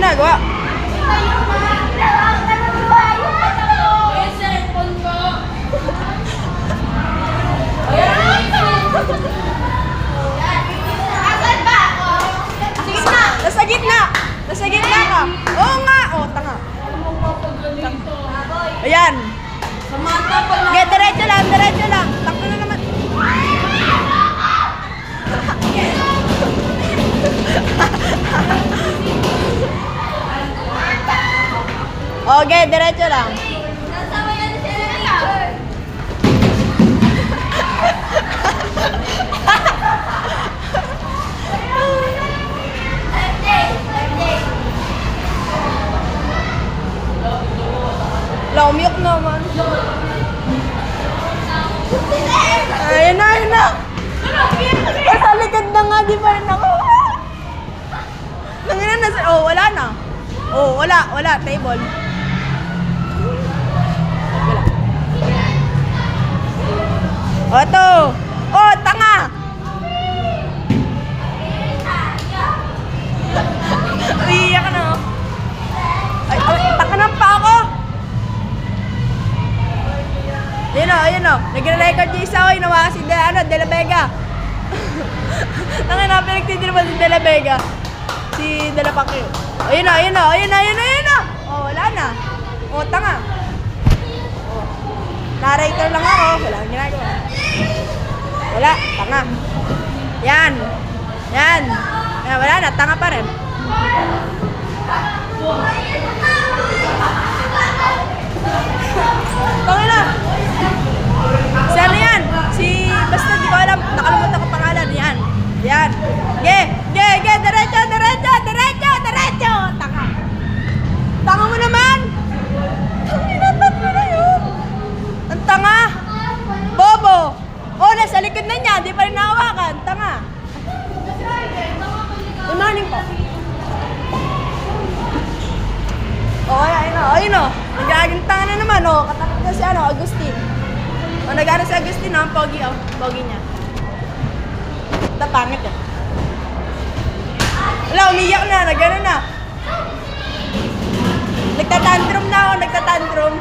ginagawa? Nasa gitna! Nasa gitna ka! Oo nga! Oo, tanga. Ayan. Okay, diretso lang, diretso lang. Takbo na naman. Okay, diretso lang. Laumiyok naman. Ayun na, ayun na. Sa likod na nga, di pa rin ako. Nanginan na, oh, wala na. Oh, wala, wala, table. Wala. Oh, ito. Oh, tanga. Iiyak ka na, oh. Ay, taka na pa ako. Ayun o. Nagre-record yung isa ko, inawa si De La Vega. Nangina, pinagtitin naman si De La Vega. Si De La Pacquiao. Ayun o. Oh, wala na. Oh, tanga. Oh. Narrator lang ako. Wala kang ginagawa. Wala, tanga. Yan. Wala na, tanga pa rin. Tangina. Si ano yan? Basta di ko alam, nakalimutan ko pangalan. Yan. Diretso. Tanga. Tanga mo naman. Tanginatat mo na yun. Ang tanga. Bobo. Oh, nasa likod na niya. Di pa rin nahawakan. Tanga. Imanin ko. Oh, ayun o. Nagagintangan na naman, oh. Katapat na si Agustin. Oh, nag-aaral si Agustin, ang pogi, oh. Pogi niya. Ito, pangit, eh. Wala, umiyak na, nag-ano na. Nagtatantrum na ako, nagtatantrum.